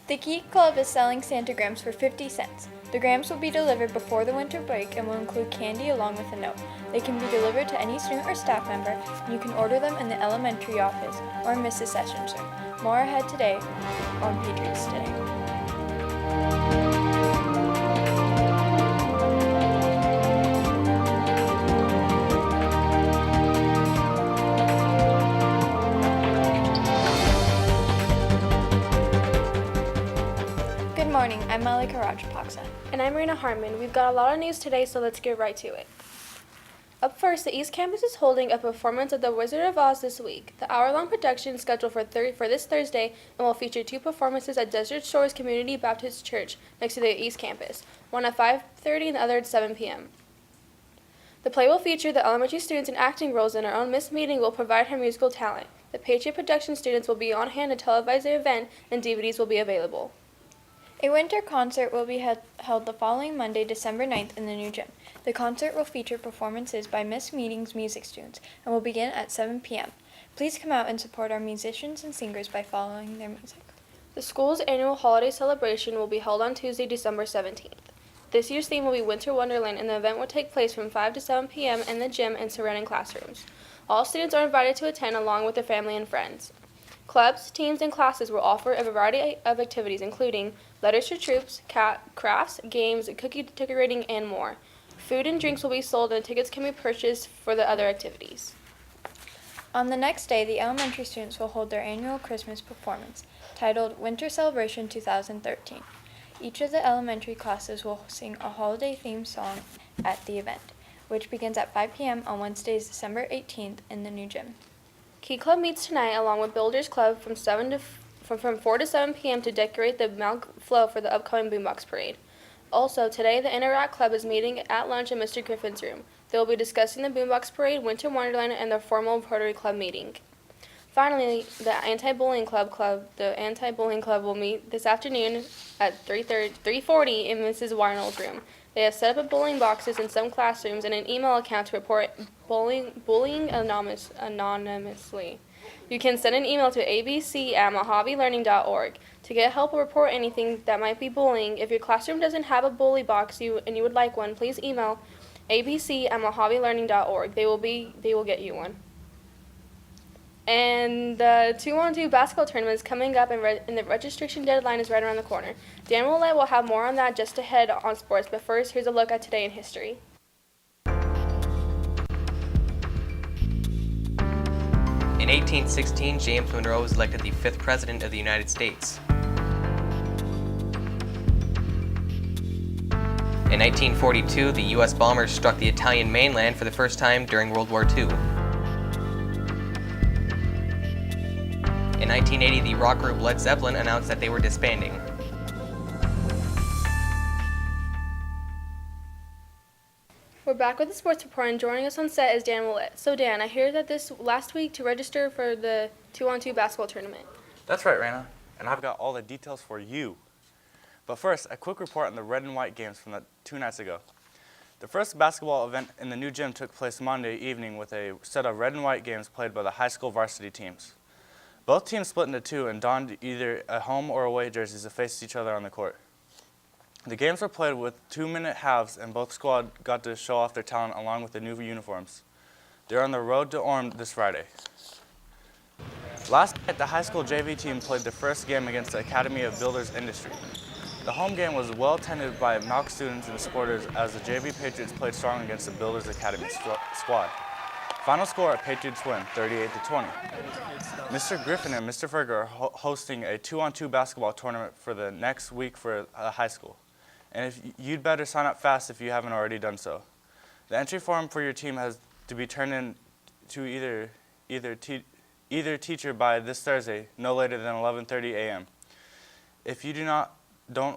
The Geek Club is selling Santa Grams for 50 cents. The grams will be delivered before the winter break and will include candy along with a note. They can be delivered to any student or staff member, and you can order them in the elementary office or in Mrs. Sessions' room. More ahead today on Patriots Today. Good morning, I'm Malika Rajapaksa. And I'm Rena Harmon. We've got a lot of news today, so let's get right to it. Up first, the East Campus is holding a performance of The Wizard of Oz this week. The hour-long production is scheduled for this Thursday and will feature two performances at Desert Shores Community Baptist Church next to the East Campus, one at 5:30 and the other at 7 p.m. The play will feature the elementary students in acting roles, and our own Miss Meeting will provide her musical talent. The Patriot production students will be on hand to televise the event, and DVDs will be available. A winter concert will be held the following Monday, December 9th in the new gym. The concert will feature performances by Miss Meeting's music students and will begin at 7 p.m. Please come out and support our musicians and singers by following their music. The school's annual holiday celebration will be held on Tuesday, December 17th. This year's theme will be Winter Wonderland, and the event will take place from 5 to 7 p.m. in the gym and surrounding classrooms. All students are invited to attend along with their family and friends. Clubs, teams, and classes will offer a variety of activities, including letters for troops, crafts, games, cookie decorating, and more. Food and drinks will be sold, and tickets can be purchased for the other activities. On the next day, the elementary students will hold their annual Christmas performance, titled Winter Celebration 2013. Each of the elementary classes will sing a holiday-themed song at the event, which begins at 5 p.m. on Wednesday, December 18th in the new gym. Key Club meets tonight along with Builders Club from 4 to 7 p.m. to decorate the Mount Flow for the upcoming Boombox Parade. Also, today the Interact Club is meeting at lunch in Mr. Griffin's room. They will be discussing the Boombox Parade, Winter Wonderland, and their formal Rotary Club meeting. Finally, the Anti-Bullying Club will meet this afternoon at 3:40 in Mrs. Warnell's room. They have set up bullying boxes in some classrooms and an email account to report bullying anonymously. You can send an email to abc@mohavelearning.org to get help or report anything that might be bullying. If your classroom doesn't have a bully box and you would like one, please email abc@mohavelearning.org. They will get you one. And the 2-on-2 basketball tournament is coming up, and the registration deadline is right around the corner. Dan Willett will have more on that just ahead on sports, but first, here's a look at today in history. In 1816, James Monroe was elected the 5th President of the United States. In 1942, the U.S. bombers struck the Italian mainland for the first time during World War II. In 1980, the rock group Led Zeppelin announced that they were disbanding. We're back with the sports report, and joining us on set is Dan Willett. So Dan, I hear that this last week to register for the 2-on-2 basketball tournament. That's right, Raina, and I've got all the details for you. But first, a quick report on the red and white games from 2 nights ago. The first basketball event in the new gym took place Monday evening with a set of red and white games played by the high school varsity teams. Both teams split into two and donned either a home or away jerseys to face each other on the court. The games were played with 2-minute halves, and both squads got to show off their talent along with the new uniforms. They're on the road to Orem this Friday. Last night, the high school JV team played their first game against the Academy of Builders Industry. The home game was well attended by Malk students and supporters as the JV Patriots played strong against the Builders Academy squad. Final score at Patriots win, 38-20. Mr. Griffin and Mr. Ferger are hosting a 2-on-2 basketball tournament for the next week for high school. And you'd better sign up fast if you haven't already done so. The entry form for your team has to be turned in to either teacher by this Thursday, no later than 11:30 a.m. If you don't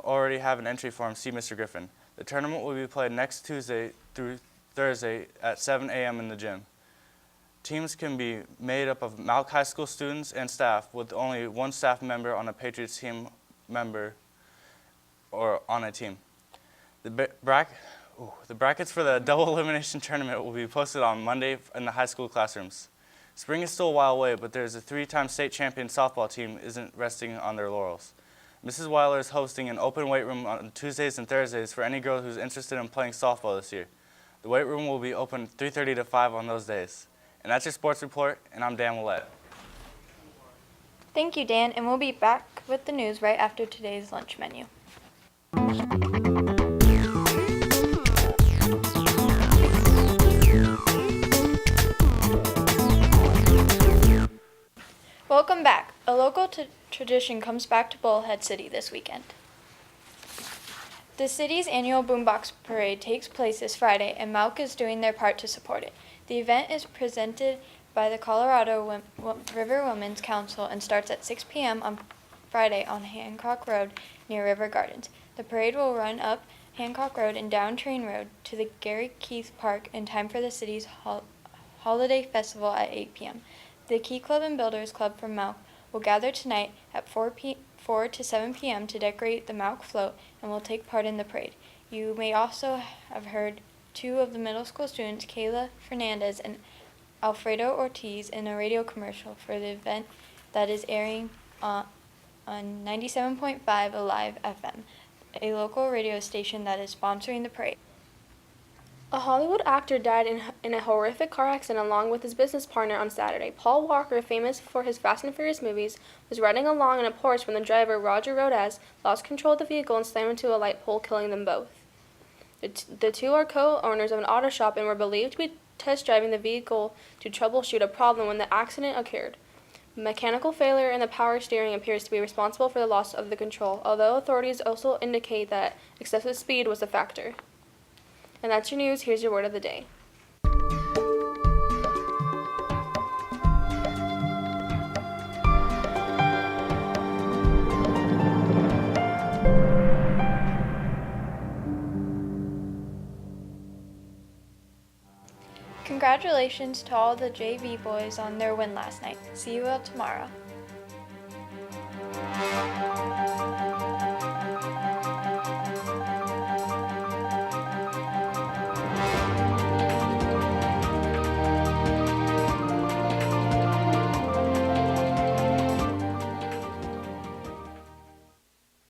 already have an entry form, see Mr. Griffin. The tournament will be played next Tuesday through Thursday at 7 a.m. in the gym. Teams can be made up of Malk High School students and staff, with only one staff member on a Patriots team member or on a team. The brackets for the double elimination tournament will be posted on Monday in the high school classrooms. Spring is still a while away, but there's a 3-time state champion softball team isn't resting on their laurels. Mrs. Weiler is hosting an open weight room on Tuesdays and Thursdays for any girl who's interested in playing softball this year. The weight room will be open 3:30 to 5 on those days. And that's your sports report, and I'm Dan Willett. Thank you, Dan, and we'll be back with the news right after today's lunch menu. Welcome back. A local tradition comes back to Bullhead City this weekend. The city's annual Boombox Parade takes place this Friday, and Malk is doing their part to support it. The event is presented by the Colorado River Women's Council and starts at 6 p.m. on Friday on Hancock Road near River Gardens. The parade will run up Hancock Road and down Train Road to the Gary Keith Park in time for the city's holiday festival at 8 p.m. The Key Club and Builders Club from Malk will gather tonight at 4 to 7 p.m. to decorate the Malk float and will take part in the parade. You may also have heard two of the middle school students, Kayla Fernandez and Alfredo Ortiz, in a radio commercial for the event that is airing on 97.5 Alive FM, a local radio station that is sponsoring the parade. A Hollywood actor died in a horrific car accident along with his business partner on Saturday. Paul Walker, famous for his Fast and Furious movies, was riding along in a Porsche when the driver, Roger Rodez, lost control of the vehicle and slammed into a light pole, killing them both. The two are co-owners of an auto shop and were believed to be test driving the vehicle to troubleshoot a problem when the accident occurred. Mechanical failure in the power steering appears to be responsible for the loss of the control, although authorities also indicate that excessive speed was a factor. And that's your news. Here's your word of the day. Congratulations to all the JV boys on their win last night. See you all tomorrow.